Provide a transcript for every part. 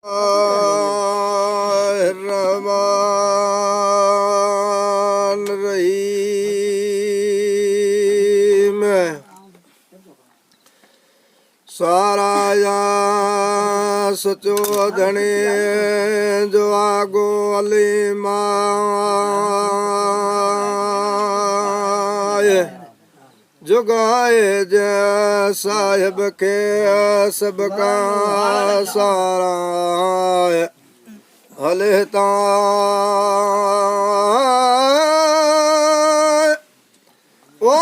रहमान रहीम सारा या सचो धणे जो आगो अलीमा जुगाए जै साहिब के सबका सारा हलता ओ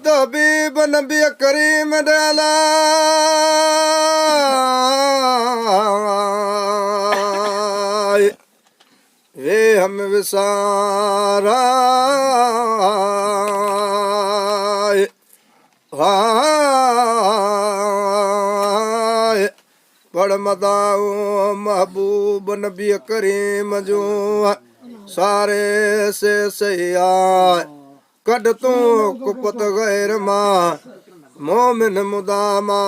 तबीब नबी करीम डाला वे हम विसारा पढ़ मदाऊ महबूब नबी करीम जो सारे से सैया कद तू कुपत गैर मां मोमिन मुदामा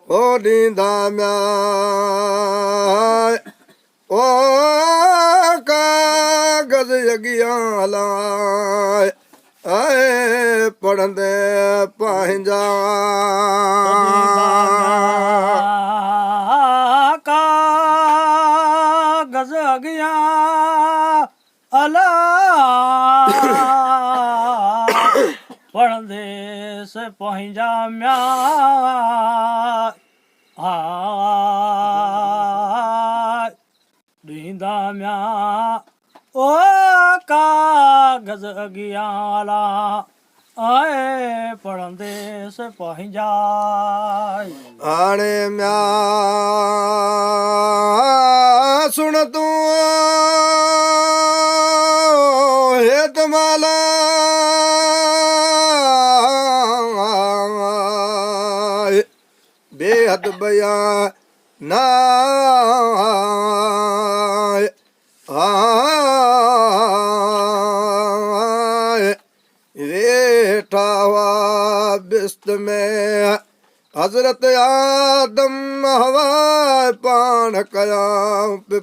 ओ दींदा म्या ओ कागज यगिया लाए आए पढ़ंदे पंहिंजा कागज अगिया अला पढ़ंदे से पंहिंजा म्या ॾींदा म्या ओ कागज अगियाला आए पढ़ंदे से पंहिंजा हाणे म्या सुन तू हेत माला बेहद बया ना वेठावा बिस्त में हजरत आदम हवा पान कया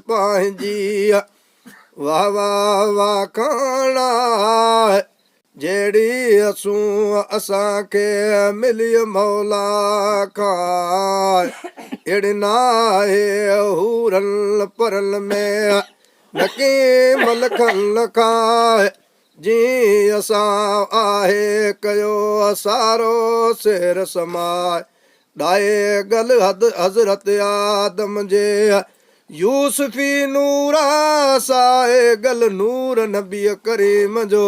पंहिंजी वाह वाह वाह खाना जेड़ी असूं असांखे मिली मौला खां अहिड़ी नाहे हूरल परल में नकी मलखन खाए जी असां आहे कयो सारो शेर समाए ॾाए गल हज़रत आदम जे यूसुफी नूरा साए गल नूर नबी करीम जो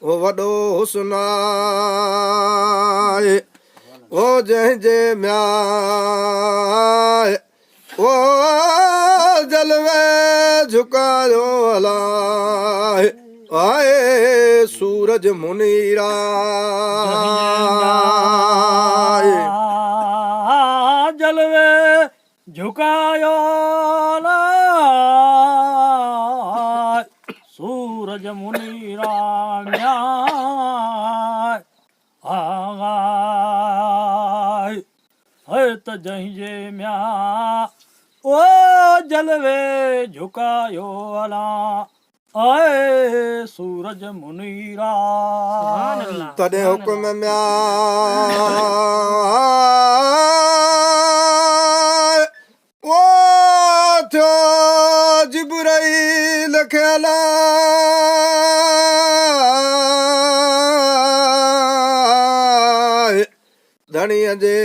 ओ वॾो हुस्न आहे ओ जंहिंजे म्याए ओ जलवे झुकायो अलाए आए सूरज मुनीरा जलवे झुकायो सूरज मुनीरा है त जंहिंजे म्या ओ जलवे झुकायो अला आए सूरज मुनीरा तॾहिं हुकुम म्या ओ थियो जिब्राईल ख्याला धणीअ जे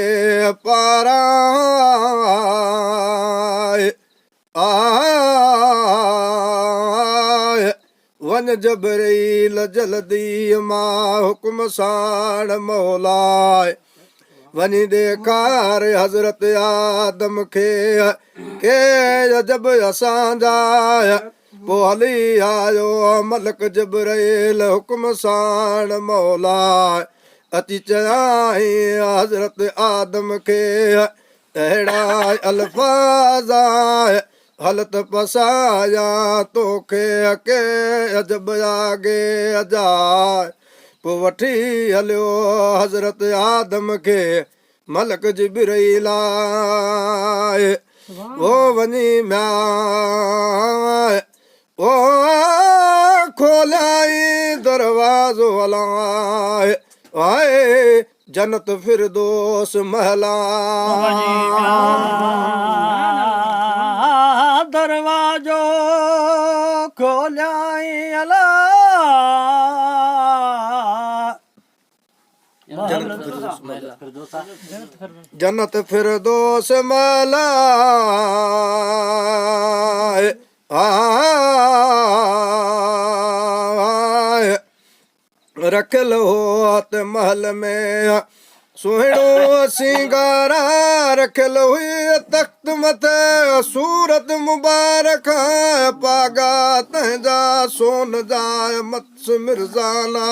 पारां वन जबरील जल्दी मां हुकुम साण मौलाए वञी ॾेखार हज़रत आदम खे के जब असांजा पोइ हली आयो मलक जबरील हुकुम साण मौलाए अची चयाई हज़रत आदम खे अहिड़ा अल्फाज़ हलत पसाया तोखे के अजब आगे अजाए पोइ वठी हलियो हज़रत आदम खे मलक जिब्राईल ओ वनी म्या ओ खोलाई दरवाजो अलाए आए जन्नत फिरदौस महला दरवाजो खोलाई अला जन्नत फिरदौस महला रखल होत महल में सुहिणो सिंगारा रखल हुई तख्त मथे सूरत मुबारक पागा तंहिंजा सोन जा मत्स मिर्ज़ाना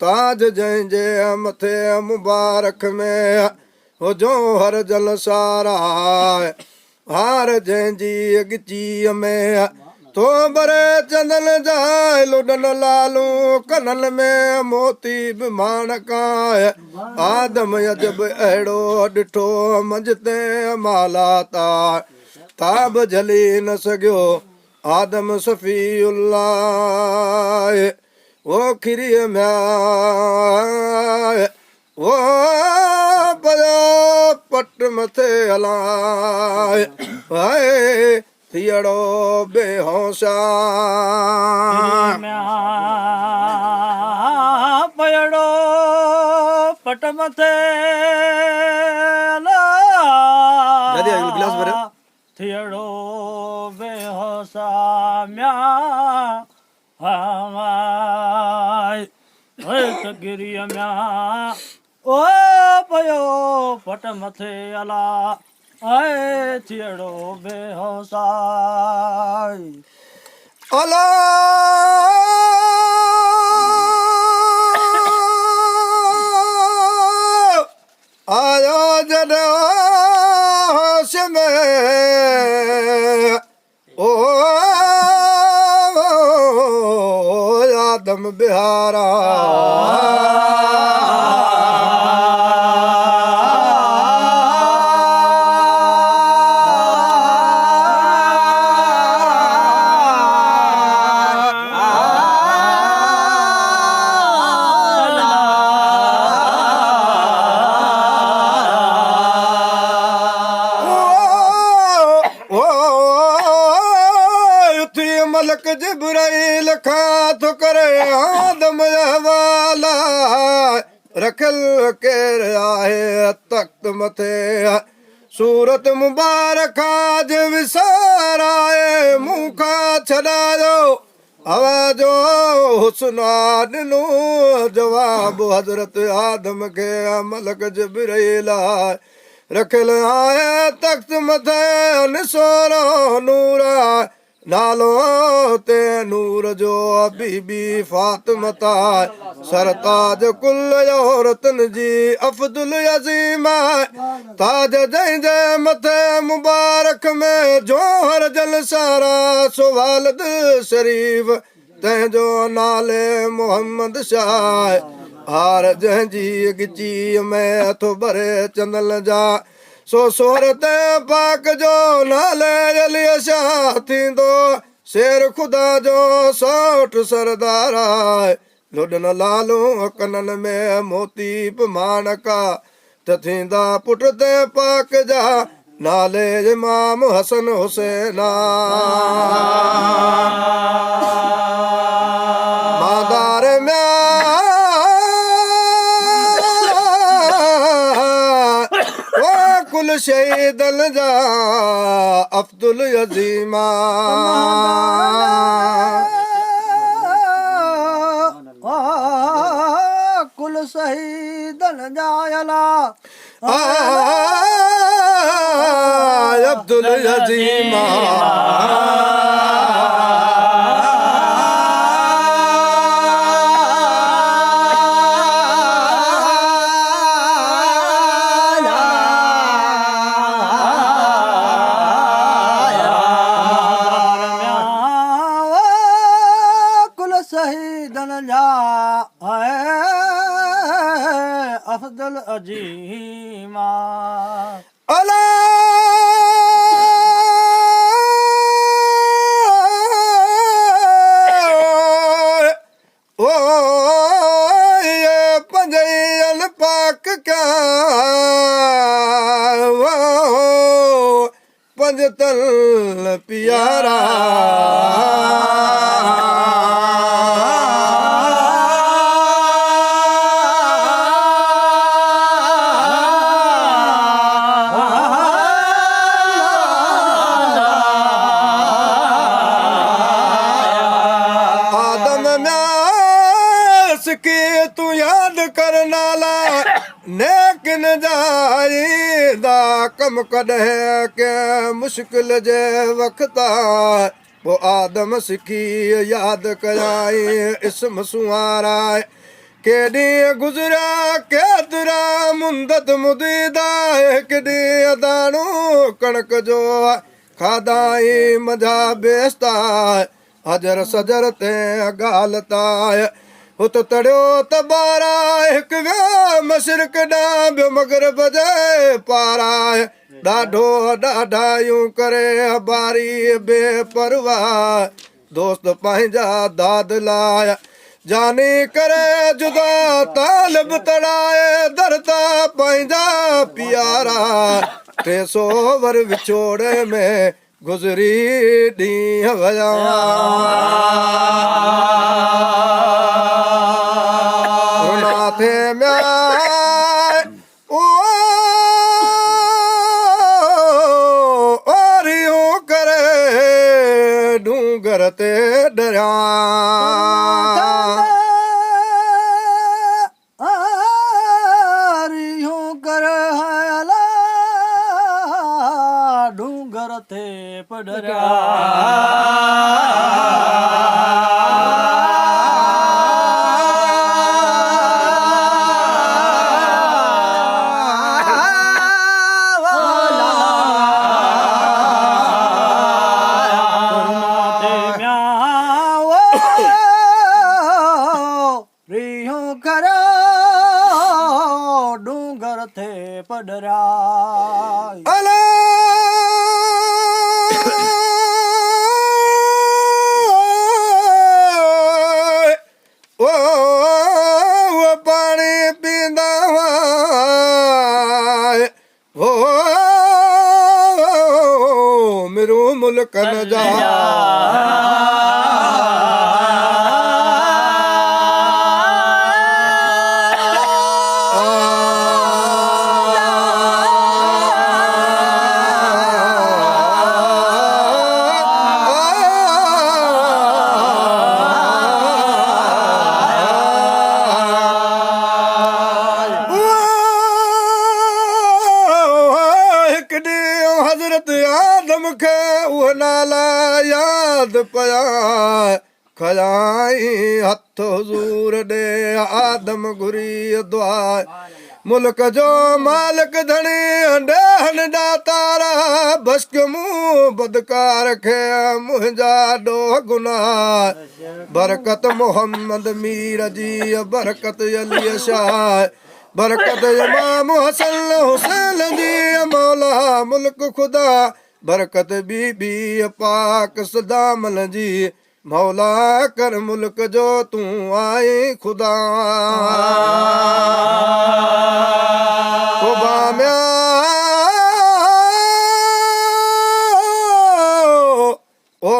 ताज जंहिंजे मथे मुबारक में हुजो हर जल सारा हार जंहिंजी अॻिची में तो बरे चंदन जाए लुडन लालू कनन में मोती बि माणका आदम अजब अहिड़ो ॾिठो मंझते माला ताब झली न सघियो आदम सफ़ीउल्लाह वो खिरीअ में वो पयो पट मथे हलाए हाय थियड़ो बेहोशा पयड़ो पट मथे थियड़ो बेहोशा म्या गिरीअ म्या ओ पयो पट मथे अला आए थियड़ो बेहोशा अला आयो जॾहिं होश में ओ आदम बिहारा मलक जिब्राइल खां थो करे आदम हवाला रखल केर आहे तख्त मथे सूरत मुबारक जे विसार आहे मूं खां छॾायो हवा जो हुस्ना ॾिनो जवाब हज़रत आदम खे मलक जिब्राइल रखल आहे तख्त मथे निसोरो नूर नालो ते नूर जो बीबी फातिमा सरताज कुल औरतन जी अफ़दुल अज़ीम ताज जंहिंजे मथे मुबारक में जोहर जल सारा सुवालद शरीफ तंहिंजो नाले मोहम्मद शाह हार जंहिंजी गिची में थो भरे चंदन जा सो सूरत पाक जो नाले अली शाह थींदो शेर ख़ुदा जो सौठ सरदार आहे लुडन लालू कनन में मोती माणका त थींदा पुट ते पाक जा नाले इमाम हसन हुसैना मादार में कुल शहीदन जा अब्दुल अज़ीमा कुल शहीदन जा अला अब्दुल अज़ीमा अफदल अजीमा अला पंजतन प्यारा के तू याद करना ला नेकिन जाई दा कम कॾहिं के मुश्किल जे वक़्ता वो आदम सिखी याद कयाई इसम सुआराए के ॾींहं गुज़रिया केतिरा मुंदत मुदीदा हिकु ॾींहुं दाणो कणक जो खाधाई मज़ा बेस्ता हजर सजर ते ॻाल्हि हुत तड़ियो त ॿारा हिकु विया मशरक ॾांहुं ॿियो मगरब जे पारा ॾाढो ॾाढा यूं करे बारी बेपरवाह दोस्त पंहिंजा दाद लाइ जानी करे जुदा तालिब तड़ाए दरता पंहिंजा प्यारा 300 वर विछोड़े में गुज़री ॾींहं विया थे म्यां ओ ओरियूं करे डूंगर ते डरिया ओरियूं करे हला डूंगर ते पडरिया डूंगर थे पडरा ओ पानी पींदा हो मेरू मुल्क न जा हज़रत आदम खे उह नाला याद पया खयाई हथ हुज़ूर ॾे आदम घुरी दुआ मुल्क जो मालिक धणी ॾहनि ॾातारा बश्क मूं बदकार खे मुंहिंजा ॾोह गुनाह बरकत मोहम्मद मीर जी बरकत अली शाह बरकत इमाम हसन हुसैन जी मौला मुल्क खुदा बरकत बीबी पाक सदामल जी मौला कर मुल्क जो तूं आई खुदा ओ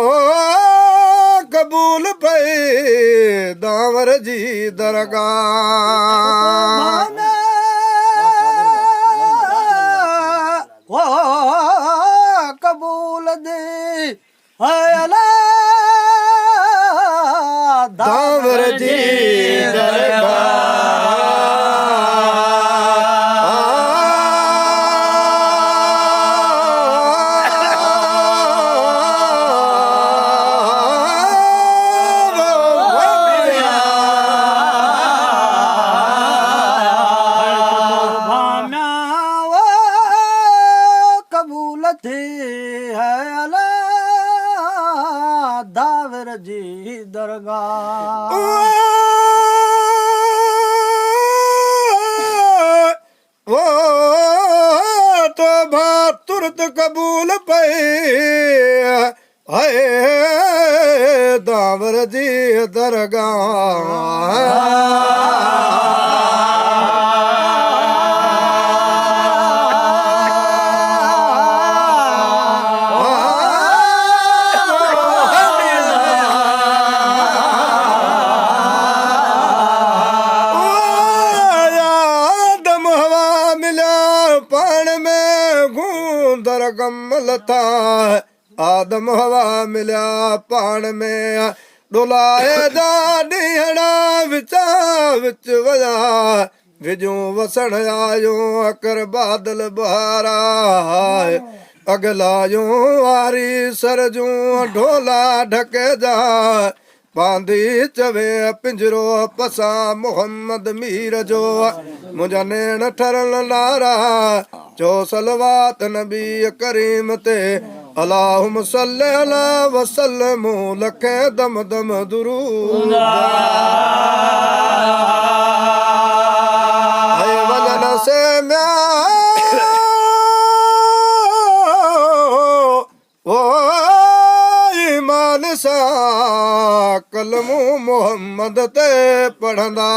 कबूल पए दावर जी दरगाह ओ कबूल दे अला दावर जी दावर जी दरगाह ओ तो भा तुरत कबूल पे है दावर जी दरगाह दरगम लथा आदम हवा मिलिया पाण में डुलाए जा ॾींहड़ा विचा विच वया विजूं वसण आयो अकर बादल बहारा अगलायूं वारी सरजूं ढोला ढके जा पांदी चवे पिंजरो पसा मोहम्मद मीर जो मुंहिंजा नेण ठरल नारा चो सलवात नबी करीम ते अलाहुम सल्ले अला वसल्लमु लखे दम दम दुरूद है वजन से म्या ओ ईमान सां कलमू मोहम्मद ते पढ़ंदा